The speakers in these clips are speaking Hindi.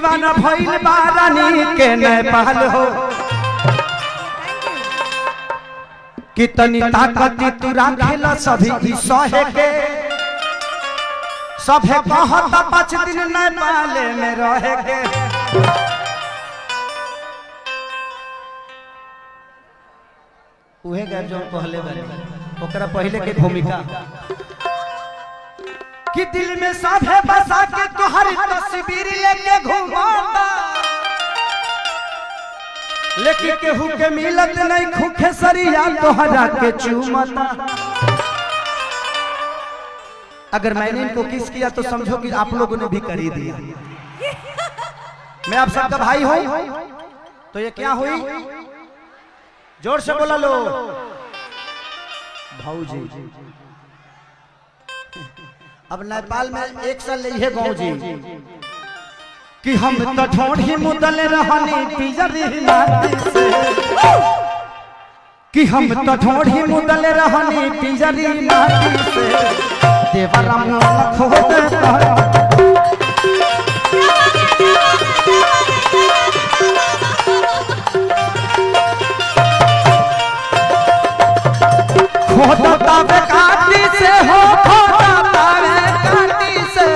दीवाना भइल बारानी के नेपाल हो कितनी ताकत तू राखेला सभी सहे के सभे कहत 5 दिन नेपाल में रहे के उहे गए जो पहले बारे ओकरा पहले के भूमिका कि दिल में सभे बसा के तोहरी तस्वीर लेके घूमता लेकिन केहू के मिलत नहीं खूखे सरिया तोहरा के चूमता। अगर मैंने इनको किस किया तो समझो कि आप लोगों ने भी कर ही दिया। मैं आप सबका भाई हूं तो ये क्या हुई जोर से बोला लो भाऊजी। अब नेपाल में एक साल ले है गाँव जी कि हम तो ठोड़ी मुदल रहनी पिजरी नाती से कि हम तो ठोड़ी मुदल रहनी पिजरी नाती से देवरा मन खोद खोदता बे काटी से हो खोदता बे काटी से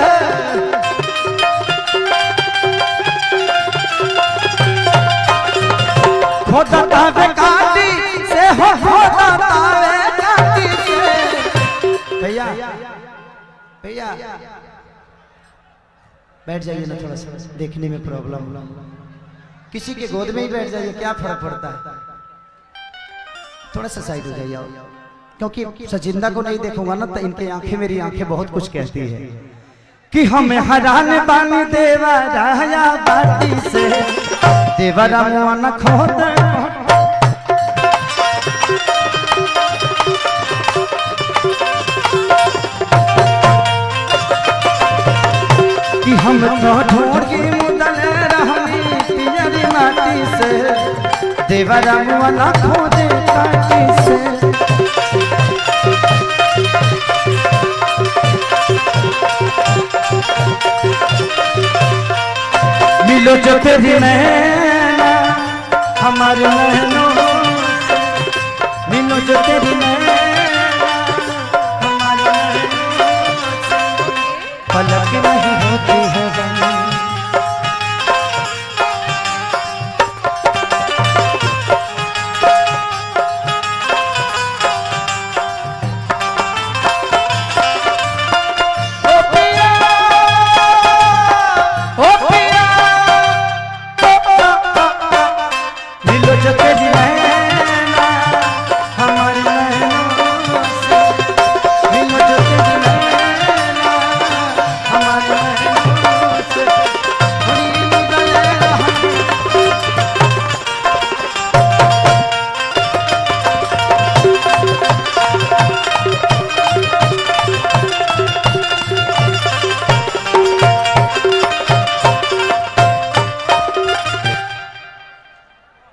खोदता बे काटी से हो खोदता बे काटी से। भैया भैया बैठ जाइए ना थोड़ा सा देखने में प्रॉब्लम किसी के गोद में ही बैठ जाइए क्या फर्क पड़ता है। थोड़ा सा साइड हो जाइए क्योंकि सजिंदा को नहीं देखूंगा ना तो इनकी आंखें मेरी आंखें बहुत कुछ कहती है कि हमें हरान बानी देवा राया बाटी से देवरा मन खोद कि हम तो ढोड़ी मुदल रहनी पियरी माटी से देवरा मन खोदे काटी से। मिलो जो तेरी नैना हमारे नैनों मिलो जो तेरी नैना हमारे नैनों पलक नहीं होती है बनी।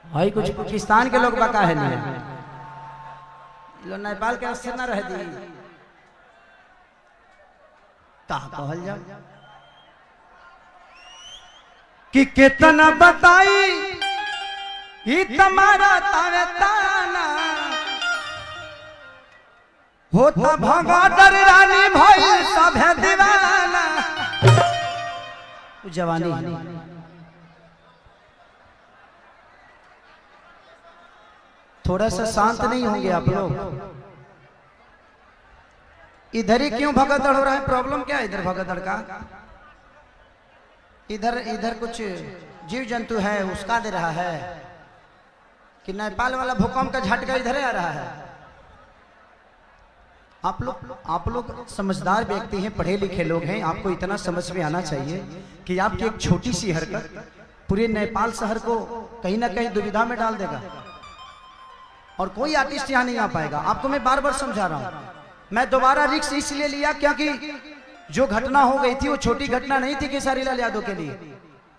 भाई कुछ पाकिस्तान के लोग बका है नहीं लो नेपाल के अस्थिर न रह दी कहा कहल जा कि कितना बताई ये तुम्हारा तावे ताना होता भगदड़ रानी भाई सब है दीवाना। जवानी थोड़ा सा शांत नहीं होंगे आप लोग। इधर ही क्यों भगदड़ हो रहा है प्रॉब्लम क्या है इधर भगदड़ का। इधर इधर कुछ जीव जंतु है उसका दे रहा है कि नेपाल वाला भूकंप का झटका इधर आ रहा है। आप लोग समझदार व्यक्ति हैं पढ़े लिखे लोग हैं आपको इतना समझ में आना चाहिए कि आपकी एक छोटी सी हरकत पूरे नेपाल शहर को कहीं ना कहीं दुविधा में डाल देगा और कोई आर्टिस्ट यहाँ नहीं आ पाएगा। आपको मैं बार बार समझा रहा हूँ। मैं दोबारा रिस्क इसलिए लिया क्योंकि जो घटना हो गई थी वो छोटी घटना नहीं थी केसारीलाल यादव के लिए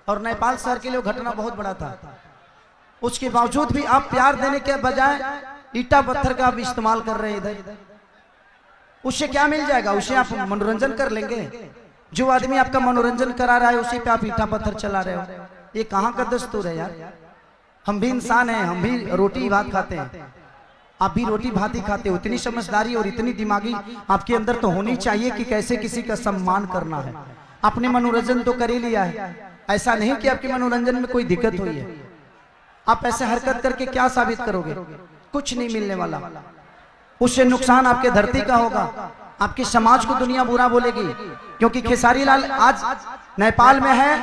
और नेपाल शहर के लिए वो घटना बहुत बड़ा था। उसके बावजूद भी आप प्यार देने के बजाय ईटा पत्थर का आप इस्तेमाल कर रहे हैं इधर। उससे क्या मिल जाएगा उससे आप मनोरंजन कर लेंगे जो आदमी आपका मनोरंजन करा रहा है उसी पे आप ईटा पत्थर चला रहे हो, ये कहाँ का दस्तूर है यार। हम भी इंसान हैं, हम भी रोटी भात खाते हैं, आप भी रोटी भात ही खाते हो। इतनी समझदारी और इतनी दिमागी आपके अंदर तो होनी चाहिए कि कैसे किसी का सम्मान करना है। आपने मनोरंजन तो कर ही लिया है, ऐसा नहीं कि आपके मनोरंजन में कोई दिक्कत हुई है। आप ऐसे हरकत करके क्या साबित करोगे? कुछ नहीं मिलने वाला। उससे नुकसान आपके धरती का होगा, आपके समाज को दुनिया बुरा बोलेगी। क्योंकि खेसारी लाल आज नेपाल में है,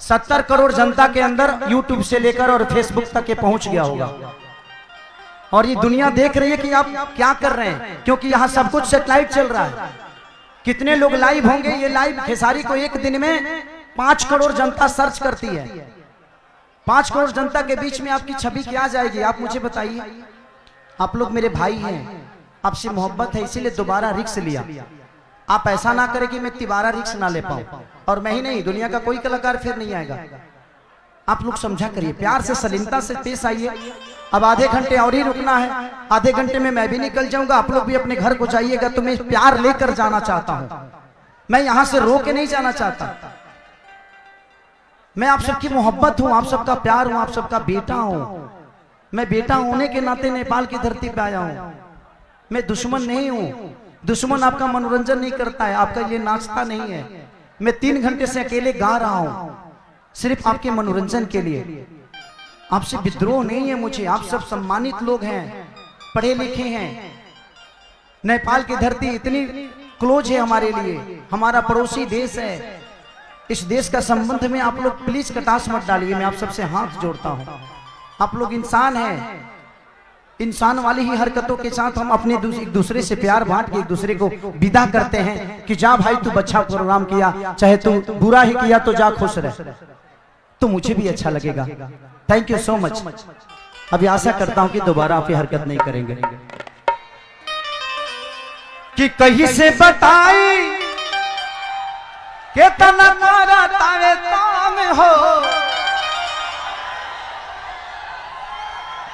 70 करोड़ जनता के अंदर यूट्यूब से लेकर और फेसबुक तक के पहुंच गया होगा, और ये दुनिया देख रही है कि आप क्या कर रहे हैं, क्योंकि यहाँ सब कुछ सैटेलाइट चल रहा है। कितने लोग लाइव होंगे? ये लाइव खेसारी को एक दिन में 5 करोड़ जनता सर्च करती है। 5 करोड़ जनता के बीच में आपकी छवि क्या जाएगी? आप मुझे बताइए। आप लोग मेरे भाई हैं, आपसे मोहब्बत है, इसीलिए दोबारा रिक्स लिया। आप ऐसा ना करें कि मैं तिबारा रिक्स ना ले पाऊं, और मैं ही नहीं, दुनिया का कोई कलाकार फिर नहीं आएगा। आप लोग समझा करिए, प्यार से सलीमता से पेश आइए। अब आधे घंटे और ही रुकना है, आधे घंटे में मैं भी निकल जाऊंगा, आप लोग भी अपने घर को जाइएगा। तो मैं प्यार लेकर जाना चाहता हूं, मैं यहां से रो के नहीं जाना चाहता। मैं आप सबकी मोहब्बत हूं, आप सबका प्यार हूं, आप सबका बेटा हूं। मैं बेटा होने के नाते नेपाल की धरती पे आया हूं। मैं दुश्मन नहीं हूं। दुश्मन आपका मनोरंजन नहीं करता है, आपका ये नाचता नहीं है। मैं 3 घंटे से अकेले गा रहा हूं सिर्फ आपके मनोरंजन के लिए। आपसे विद्रोह नहीं है मुझे, आप सब सम्मानित लोग हैं, पढ़े लिखे हैं। नेपाल की धरती इतनी क्लोज है हमारे लिए, हमारा पड़ोसी देश है। इस देश का संबंध में आप लोग प्लीज कटास मत डालिए, मैं आप सबसे हाथ जोड़ता हूं। आप लोग इंसान हैं, इंसान वाली ही हरकतों के साथ हम अपने एक दूसरे से प्यार बांट के एक दूसरे को विदा करते हैं कि जा भाई, तू अच्छा प्रोग्राम किया, चाहे तू बुरा ही किया तो जा, खुश रह, तो मुझे भी अच्छा लगेगा। Thank you so much. अभी आशा करता हूं कि दोबारा आप ये हरकत नहीं करेंगे। कि कहीं से बताई कितना तारा तावे ताम हो,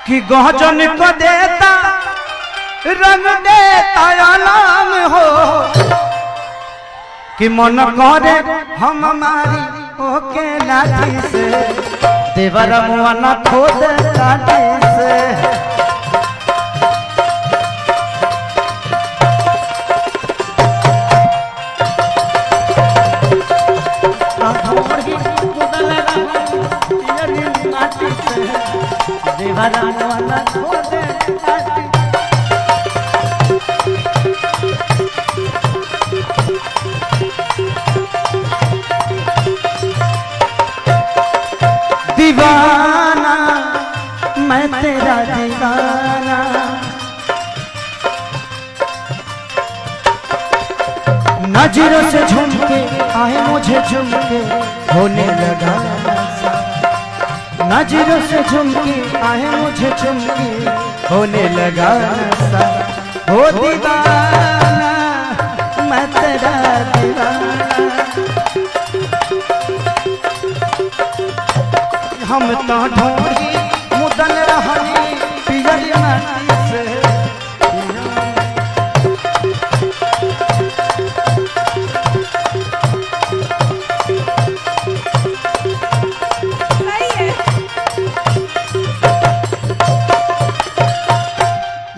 कि गहजन को देता रंग देता नाम हो, कि मन करे हम हमारी ओके लाठी से देवरा मुआना खोद लाठी से। देवरा मुआना खोद लाठी। दीवाना मैं तेरा दीवाना, नजरों से झुमके आए मुझे झुमके होने लगा नशा। नजरों से झुमके आए मुझे झुमके होने लगा नशा। हो दीवाना मैं तेरा दीवाना, हम तो ढोरी मुदन रहनी पियर नाटी से।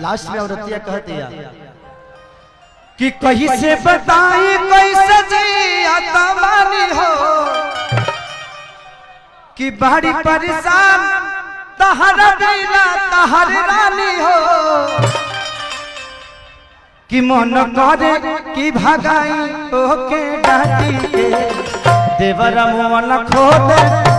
लास्ट में औरतिया कहती है कि कहीं से बताई कैसे जिया तवानी हो, कि बड़ी परेशान तहरा दिला तहर रानी हो, कि मन करे कि भगाई ओके डाटी के देवरा मुआना खोद।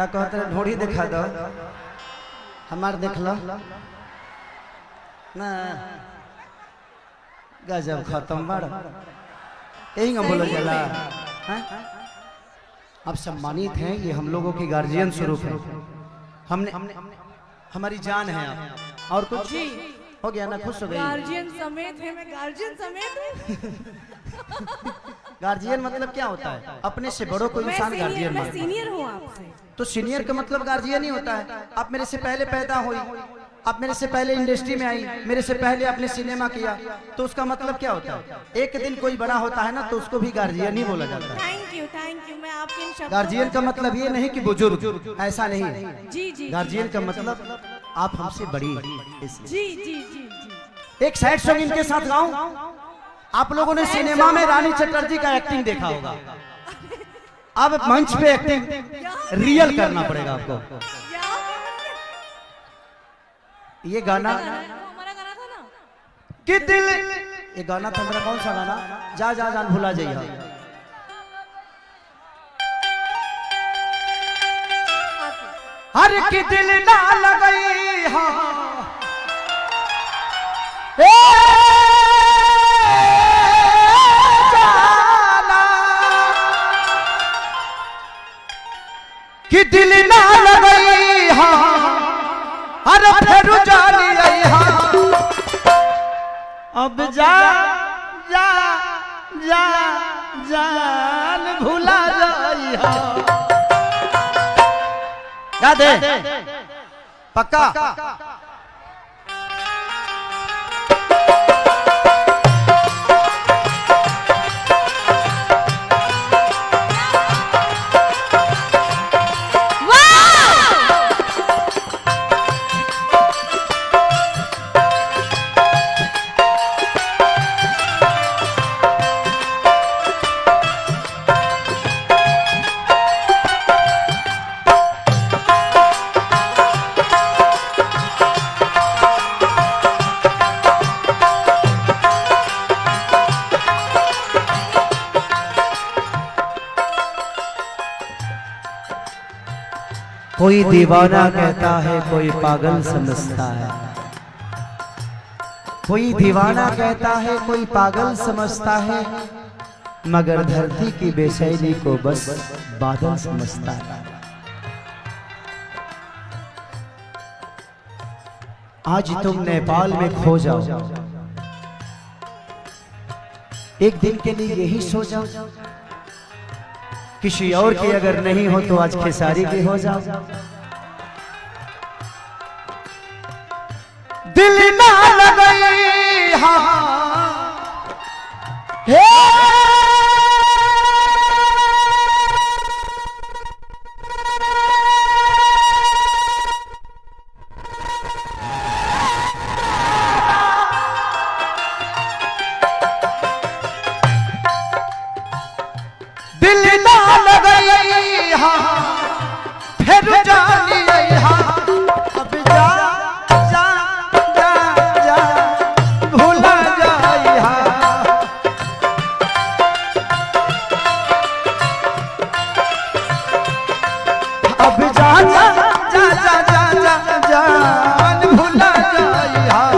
क्या कहते हैं ढोड़ी दिखा दो हमार देख लो ना गजब खत्म बड़ यही ना बोलो जला आप सम्मानित हैं ये हम लोगों की गार्जियन स्वरूप है हमने हमारी जान है आप और कुछ हो गया ना खुश हो गई गार्जियन समेत है मैं गार्जियन समेत गार्जियन मतलब क्या होता है अपने से बड़ों को इंसान गार्जियन मैं सीनियर हूँ आपसे तो सीनियर का मतलब गार्जियन ही होता है आप मेरे से पहले पैदा हुई आप मेरे से पहले इंडस्ट्री में आई मेरे से पहले आपने सिनेमा किया तो उसका मतलब क्या होता है एक दिन कोई बड़ा होता है ना तो उसको भी गार्जियन ही बोला जाता है थैंक यू मैं आपके इन शब्दों गार्जियन का मतलब ये नहीं कि बुजुर्ग ऐसा नहीं है जी जी गार्जियन का मतलब आप हमसे बड़ी जी जी जी जी एक सैड सॉन्ग इनके साथ गाऊं आप लोगों ने सिनेमा में रानी चटर्जी का एक्टिंग देखा होगा अब मंच पे एक्टिंग रियल करना पड़ेगा आपको ये गाना हमारा गाना था ना कि दिल ये गाना था मेरा कौन सा गाना जा जा जान भुला जाइए हर की दिल ना लगई हाँ कि दिल ना लगई हाँ अरे फिर जानी आई हाँ अब जा जा जा जान भुला जाई हाँ याद है पक्का कोई दीवाना कहता है कोई पागल समझता है कोई दीवाना कहता है कोई पागल समझता है मगर धरती की बेचैनी को बस बादल समझता है आज तुम नेपाल में खो जाओ एक दिन के लिए यही सो जाओ किसी और की अगर नहीं हो तो आज खेसारी की हो जाओ दिल ना लगई हाँ हे दिल ना लगई हाँ फिर जानी आई हाँ अब जा जा जा जा भूला जाई हाँ अब जा जा जा जा जा जा जान भूला जाई हाँ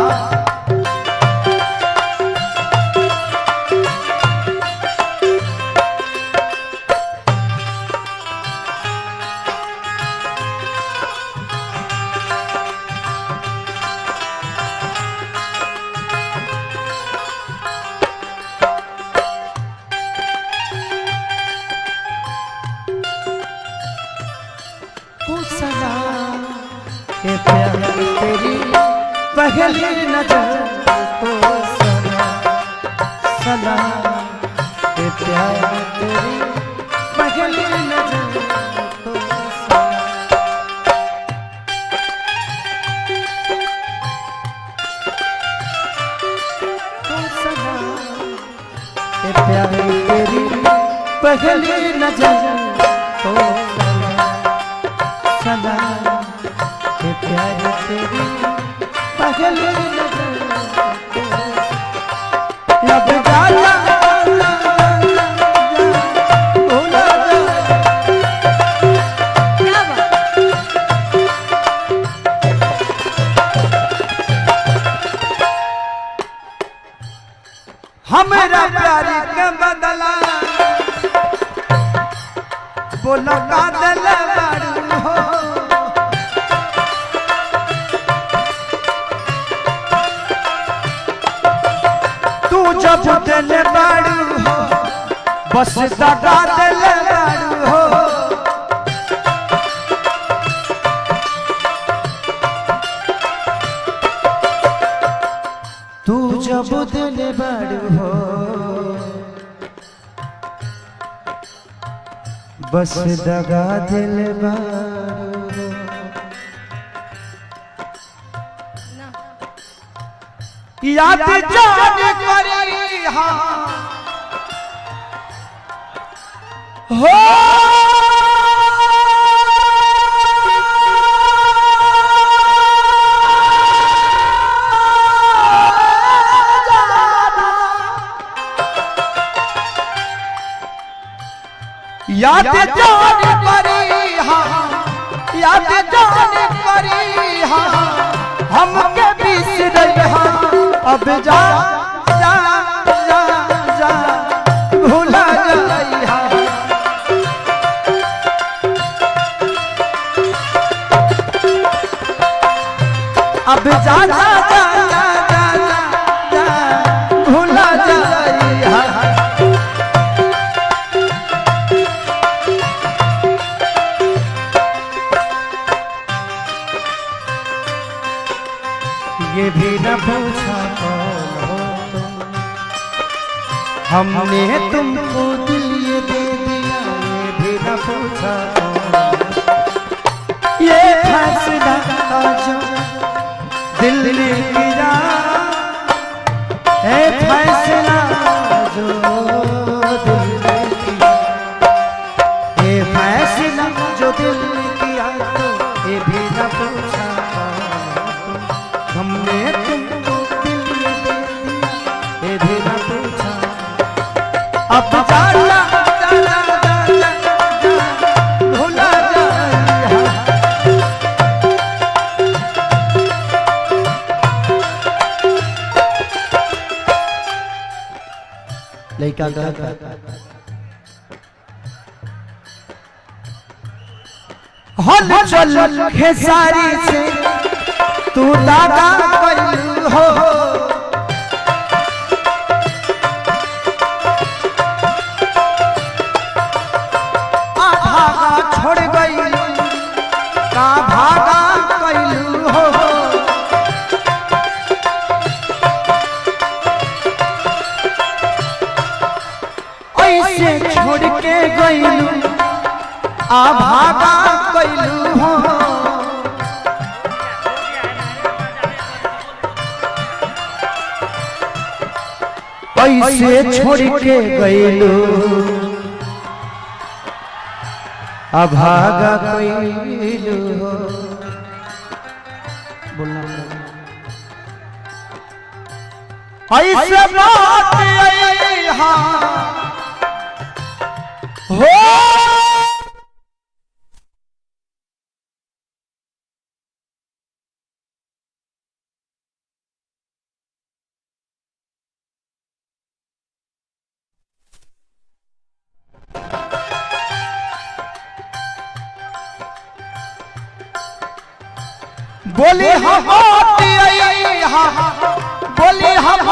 के प्यार तेरी पहली नजर को सना के प्यार तेरी पहली नजर को सना के प्यार तेरी पहली नजर को सना के प्यार तेरी पहली नजर अब जाला हमरा प्यारी के बदला बोलो का दिल बारू हो। तू जब दिल बारू हो बस दगा दिल बारू हो। तू जब दिल बारू हो बस दगा दिल बारू। ना याद जान करी हाँ हो याद जान करी हाँ याद जान करी हाँ हमके बिसर हाँ अब जा जा जा जा भूला जाई हाँ। अब जा जा जा जा जा जा भूला जाई हाँ। ये भी न पूछा कौन हो तुम हमने तुमको दिल ये दे दिया। ये भी न पूछा कौन ये फैसला जो दिल ने किया है फैसला जो दिल ने किया। ये फैसला जो दिल ने किया तो ये भी न पूछा हमने तुमको दिल ये दे दिया। ये भी न पूछा अब जाला जाला जाला भूला जाए। लड़का का हल चल खेसारी से तू दादा कइलू हो। भागा छोड़ गइलू का भागा कइलू हो। ऐसे छोड़ के गइलू आ भागा कइलू हो। ऐसे छोड़ के गइलू अभागा कइलू हो। बोलना ऐसे बात आई हाँ हो। बोली हम बोली हम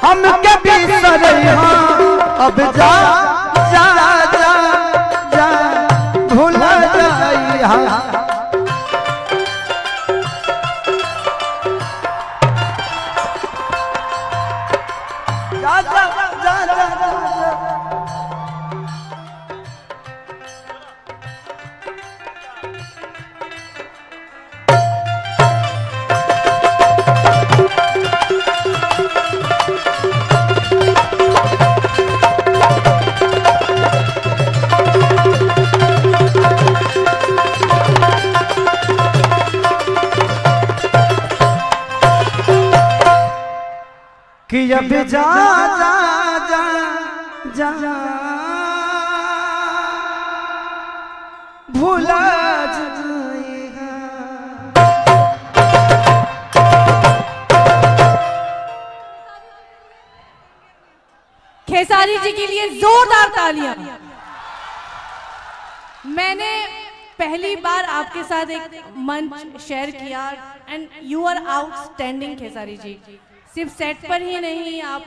हमके बिसर अब जा जा जा जा भूला जाई जा जा जा जा कि अब जा जा जा जा भूला जाएगा। खेसारी जी के लिए जोरदार तालियां। मैंने पहली बार आपके साथ एक मंच शेयर किया and you are outstanding Khesari ji. सिर्फ सेट पर ही नहीं, आप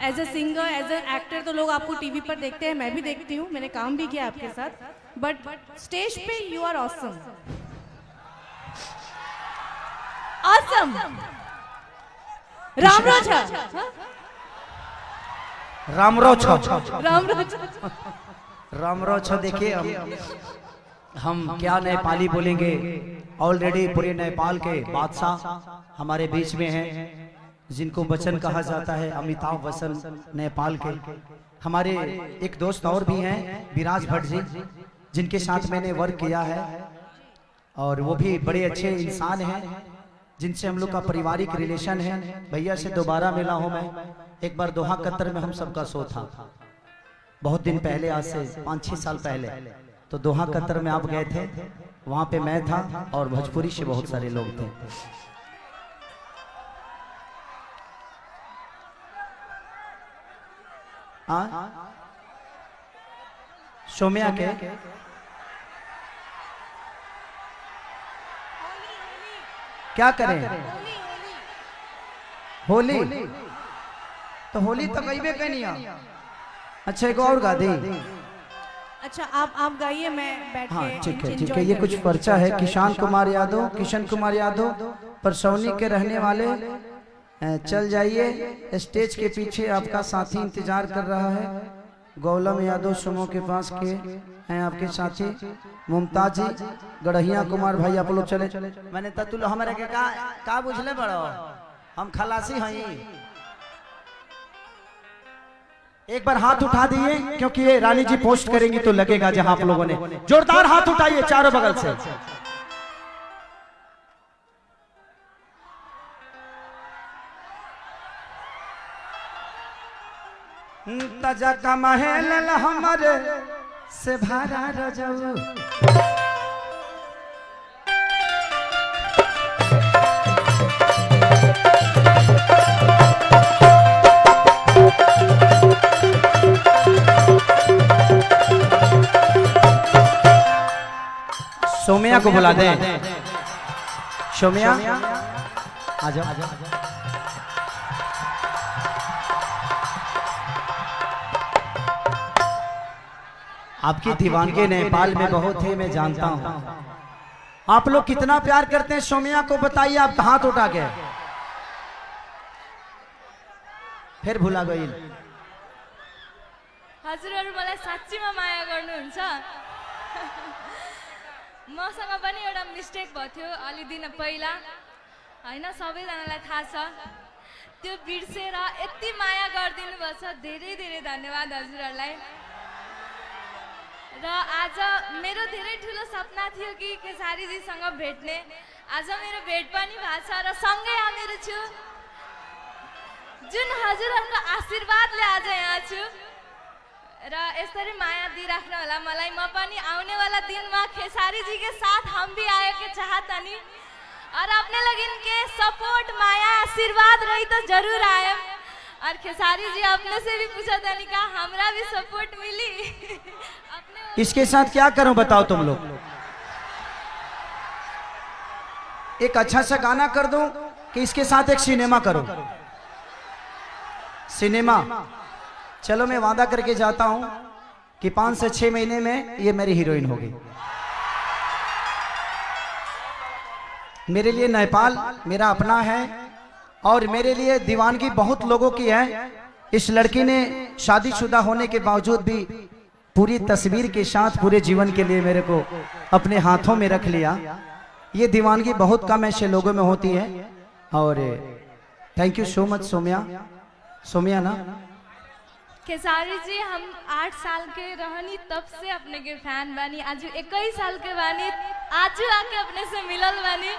as a singer, as a actor तो लोग आपको टीवी पर देखते हैं, मैं भी देखती हूँ, मैंने काम भी किया आपके साथ, बट स्टेज पे यू आर ऑसम। ऑसम। रामरोज रामरोज रामरोज रामरोज देखिए, हम क्या नेपाली बोलेंगे। ऑलरेडी पूरे नेपाल के बादशाह हमारे बीच में हैं, जिनको बच्चन कहा जाता है, अमिताभ बच्चन नेपाल के। हमारे एक दोस्त और भी हैं, विराज भट्ट जी, जिनके साथ मैंने वर्क किया है, और वो भी बड़े अच्छे इंसान हैं, जिनसे हम लोग का पारिवारिक रिलेशन है। भैया से दोबारा मिला हूं मैं। एक बार दोहा कतर में हम सबका शो था, बहुत दिन पहले, आज से 5-6 साल पहले। तो दोहा कतर में आप गए थे, वहां पे मैं था और भोजपुरी से बहुत सारे लोग थे। सोम्या के क्या करें, होली तो होली तो गई कहीं नहीं। अच्छा एक और गा दी। अच्छा आप गाइए, मैं बैठ के। हाँ ठीक है ठीक है। ये कुछ पर्चा है। किशन कुमार यादव परसौनी के रहने वाले, चल जाइए, स्टेज के पीछे आपका साथी इंतजार कर रहा है। गौलम यादव सुमो के पास के हैं आपके साथी। मुमताज जी, गढ़िया कुमार भाई, आप लोग चले। मैंने ततुल हमारे के का बुझले बड़ो, हम खलासी हैं। एक बार हाथ उठा दिए, क्योंकि ये रानी जी पोस्ट करेंगी तो लगेगा जहां आप लोगों ने। जोरदार हाथ उठाइए चारों बगल से। तजा का महल हमारे से भारा रजऊ, सोम्या को बुला दे। सोम्या आ जाओ। आपकी दीवानगी नेपाल में बहुत है, मैं जानता हूं। आप लोग कितना प्यार करते हैं सोम्या को, बताइए। आप हाथ उठा के फिर भुला गई। हजुरहरु मलाई साच्चीमा माया गर्नुहुन्छ। मसँग पनि एउटा मिस्टेक भयो थियो अलि दिन पहिला, हैन, सबैजनालाई थाहा छ। त्यो बिर्सेर यति माया गरिदिनु भएको छ, धेरै धेरै धन्यवाद हजुरहरुलाई। र आज मेरो धेरै ठुलो सपना थियो कि खेसारी जीसँग भेट्ने। आज मेरो भेट पनि भएको छ र सँगै हामीहरु छु। जुन हजुरहरुको आशीर्वादले आज यहाँ छु र यसरी माया दिइराख्नु होला मलाई। म पनि आउने वाला दिन में खेसारी जी के साथ हम भी आए के चाहतनी, और अपने लोग इनके सपोर्ट, माया, आशीर्वाद रही तो जरूर आए। और खेसारी जी अपने से भी पूछा था, का हमरा भी सपोर्ट मिली। अपने इसके साथ क्या करूं बताओ तुम लोग। एक अच्छा सा गाना कर दूं कि इसके साथ एक सिनेमा करूं। सिनेमा, चलो मैं वादा करके जाता हूं कि 5 से 6 महीने में ये मेरी हीरोइन होगी। मेरे लिए नेपाल मेरा अपना है, और मेरे लिए दीवानगी बहुत लोगों की है। इस लड़की ने शादीशुदा होने के बावजूद भी पूरी तस्वीर के साथ पूरे जीवन के लिए मेरे को अपने हाथों में रख लिया। ये दीवानगी बहुत कम ऐसे लोगों में होती है। और thank you so much Saumya ना। खेसारी जी, हम 8 साल के रहनी तब से अपने के फैन बानी। आज 21 साल के बानी, आज आके अपने से मिलल बानी।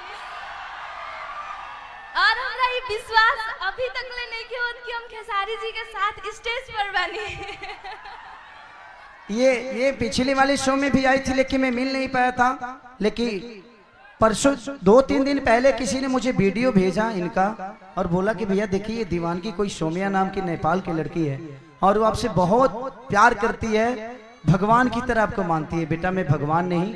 और हमरा ये विश्वास अभी तक ले नहीं किया कि हम खेसारी जी के साथ स्टेज पर बानी। ये पिछली वाली शो में भी आई थी, लेकिन मैं मिल नहीं पाया था। लेकिन परसों 2-3 दिन पहले किसी ने मुझे वीडियो भेजा इनका, और बोला कि भैया देखिए ये दीवानगी कोई सोम्या नाम की नेपाल की लड़की है। और वो आपसे बहुत प्यार करती है, भगवान की तरह आपको मानती है। बेटा मैं भगवान नहीं,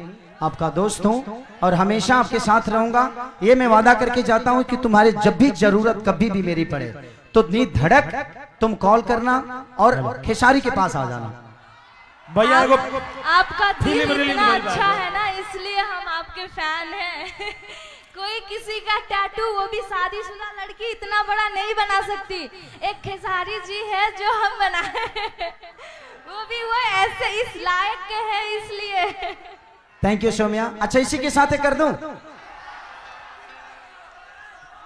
आपका दोस्त हूँ और हमेशा आपके साथ रहूंगा। ये मैं वादा करके जाता हूँ कि तुम्हारे जब भी जरूरत कभी भी मेरी पड़े तो धड़क तुम कॉल करना और खेसारी के पास आ जाना। भैया आपका दिल फिल्म रिलीज इतना हुई अच्छा है ना, इसलिए हम आपके फैन हैं। कोई किसी का टैटू, वो भी शादीशुदा लड़की इतना बड़ा नहीं बना सकती। एक खेसारी जी है जो हम बनाए, वो भी वो ऐसे इस लायक के है, इसलिए। Thank you Saumya. अच्छा इसी के साथ कर दूं?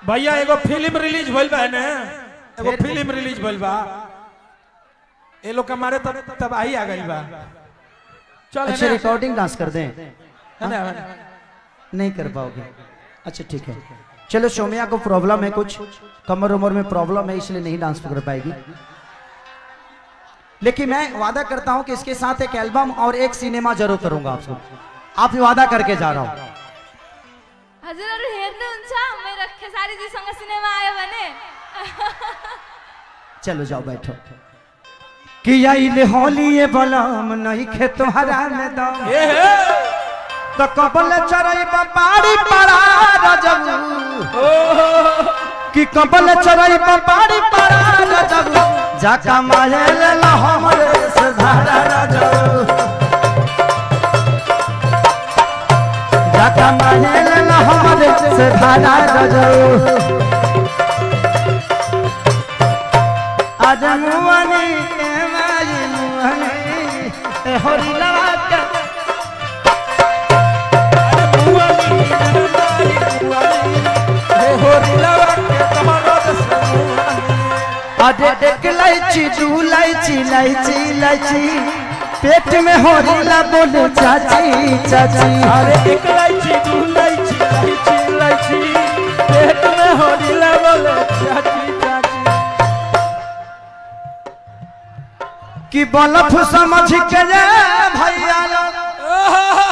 भैया एगो फिल्म रिलीज भइल बा ना, एगो फिल्म रिलीज भइल बा, ए लोग के मारे तब आई आ गई बा। चल अच्छा रिकॉर्डिंग डांस कर दें? है ना? नहीं कर पाओगे? अच्छा ठीक है, चलो। सौम्या को प्रॉब्लम है, कुछ कमर उमर में प्रॉब्लम है, इसलिए नहीं डांस कर पाएगी। लेकिन मैं वादा करता हूं कि इसके साथ एक एल्बम और एक सिनेमा जरूर करूंगा आपको। आप वादा करके जा रहा हूं। हजुर हेर्नु हुन्छ मेरो खेसारी जी सँग सिनेमा आयो भने? चलो जाओ बैठो। कि आइले होली ये बलम नहीं खे तुम्हारा में दम, तो कबल चरई पाड़ी पड़ा रजब, कि कबल चरई पाड़ी पड़ा रजब, जाका मायल ला हमरे से धारा रजब, जाका मायल ला हमरे से धारा रजब। आज मुआनी के माई मुआनी ए होरी लवा के अरे देख लाइची दू लाइची लाइची लाइची, पेट में होरीला बोले चाची चाची। अरे एक लाइची दू लाइची लाइची लाइची, पेट में होरीला बोले चाची चाची। कि बलफ समझ के भैया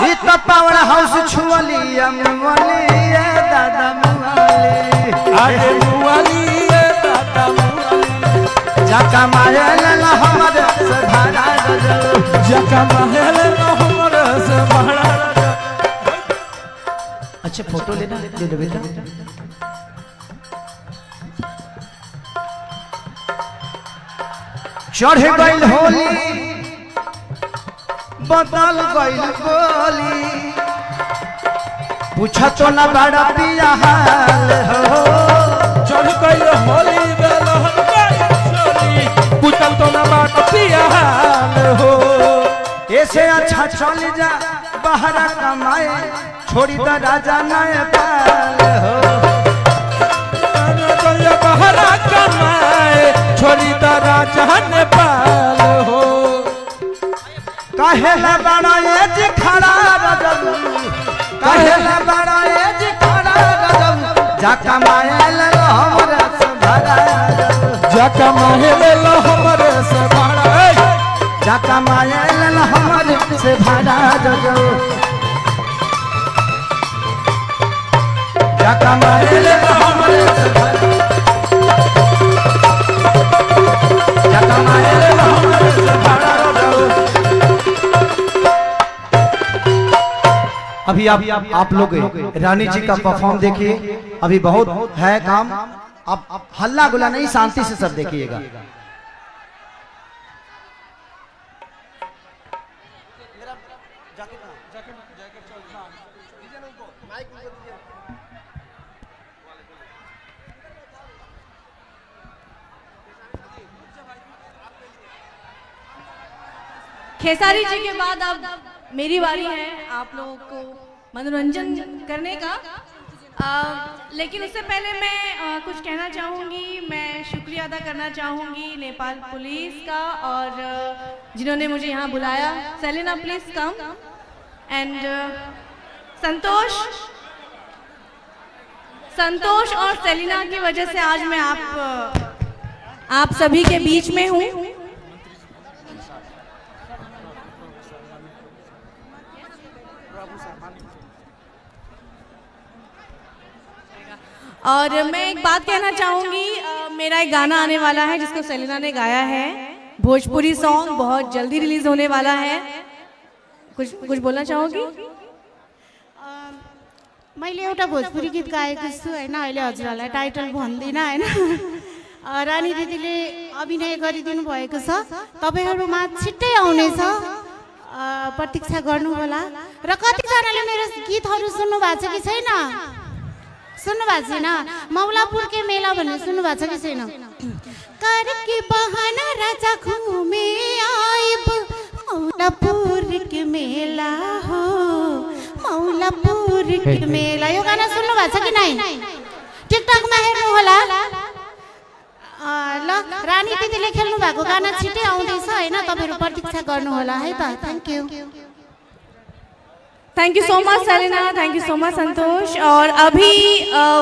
ई तो पावर हाउस छुअली अमवाली दादा मुआली, अरे मुआली दादा मुआली, जाका मायल ला हमरे से धारा रजब, जाका मायल ला हमरे से धारा रजब। अच्छा फोटो लेना, ले लो बेटा। चढ़ गइल होली बदल गइल बोली, पूछा तो ना बड़ा पिया हाल हो। चढ़ गइल होली बेलहन गइल चोली, पूछल तो ना बड़ा पिया हाल हो। ऐसे अच्छा चल जा बाहर कमाए, छोड़ी द राजा नए पाल हो। बहरा कमाए, छोड़ी द राजा नेपाल हो। काहे ला बड़ा एज खड़ा रजब, काहे ला बड़ा एज खड़ा रजब, जाका मायल ला हमरे से धारा रजब, जाका मायल ला हमरे से धारा, जाका मायल ला हमरे से धारा रजब, जाका मायल ला हमरे से धारा, जाका मायल ला हमरे से धारा रजब। अभी आप लोग रानी जी का परफॉर्म देखिए, अभी बहुत है काम। आप हल्ला गुला नहीं, शांति से सब देखिएगा। खेसारी जी के बाद अब मेरी बारी है आप लोगों को मनोरंजन करने का। लेकिन उससे पहले मैं कुछ कहना चाहूँगी। मैं शुक्रिया अदा करना चाहूँगी नेपाल पुलिस का और जिन्होंने मुझे यहाँ बुलाया। Selina please come. And Santosh और सेलिना की वजह से आज मैं आप सभी के बीच में हूँ। और मैं एक बात कहना चाहूँगी, मेरा एक गाना आने वाला है जिसको सेलिना ने गाया है, भोजपुरी सॉन्ग बहुत जल्दी रिलीज होने वाला है, कुछ बोलना चाहोगी? मैले एउटा भोजपुरी गीत गाएको छु होइन, अहिले हजुरहरूलाई टाइटल भन्दिनँ होइन। रानी दिदीले अभिनय गरिदिनु भएको छ, तपाईँहरूमा छिट्टै आउनेछ, प्रतीक्षा गर्नु होला। र कतिजनाले मेरो गीतहरू सुन्नु भएको छ कि छैन? सुन्नु भएको छैन? मौलापुर के मेला भन्ने सुन्नु भएको छ कि छैन? करके बहाना राजा घूमे आइब मौलापुर के मेला हो, मौलापुर के मेला। यो गाना सुन्नु भएको छ कि नै? टिकटकमा हेर्नु होला। ल रानी दिदीले खेल्नु भएको गाना छिट्टै आउँदैछ होइन, तपाईँहरू प्रतीक्षा गर्नु होला है त। Thank you. Thank you so much Selina, thank you so much Santosh. और अभी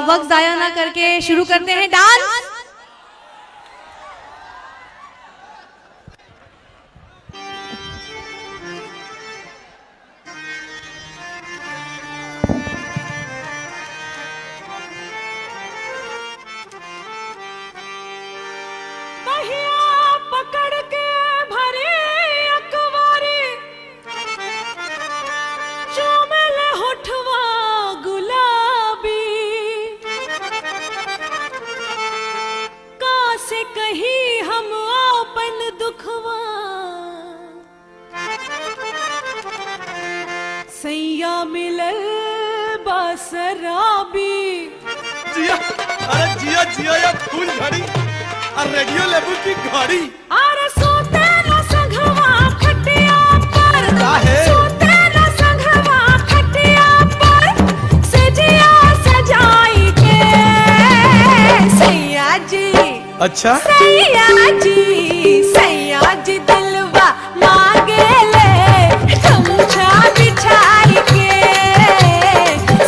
वक्त ज़ाया ना करके शुरू करते हैं डांस। पकड़ के भरे अखबारी चूमल होठवा गुलाबी, कासे कही हम अपन दुखवा, सैया मिलल बसराबी। जिया, अरे जिया जिया या फूल झड़ी और रेडियो लेबू की घड़ी। अरे सोते न संघवा खटिया पर, सोते न संघवा खटिया पर, सजिया सजाई के सैया जी। अच्छा सैया जी दिलवा मांगे ले गमछा बिछाई के,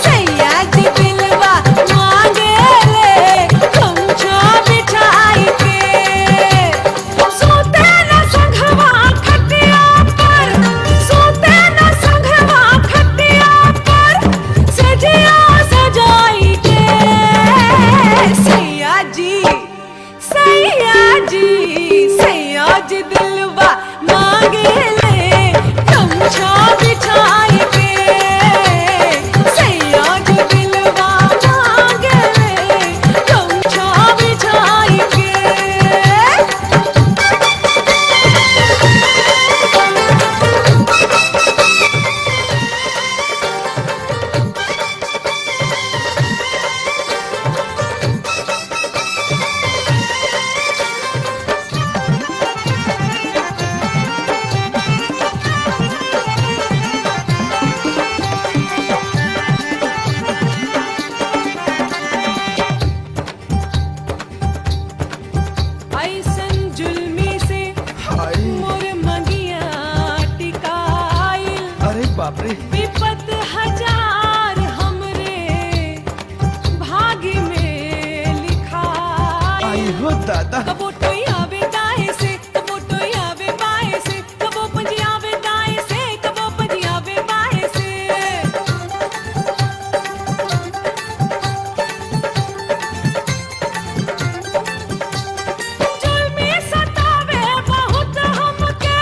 सैया जी दिलवा मांगे ले गमछा बिछाई के। सोते न संघवा खटिया पर, सोते न संघवा खटिया पर, सजिया सजाई के सैया जी, सैया जी दिलवा मांगे ले गमछा बिछाई के, सैया जी दिलवा मांगे ले गमछा बिछाई के। ऐसन जुल्मी से मोर मंगिया टिकाइल, अरे बाप रे। विपत हजार हमरे भाग्य में लिखाइल। आई हो दादा। कबो टोई आवे दाएं से, कबो टोई आवे बाएं से, कबो पंजी आवे दाएं से, कबो पंजी आवे बाएं से। जुल्मी सतावे बहुत हमके,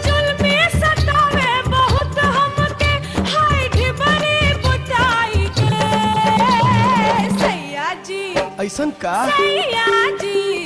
जुल्मी सतावे बहुत हमके, हाय ढिबरी बुझाई के सैया जी, ऐसन का? सैया जी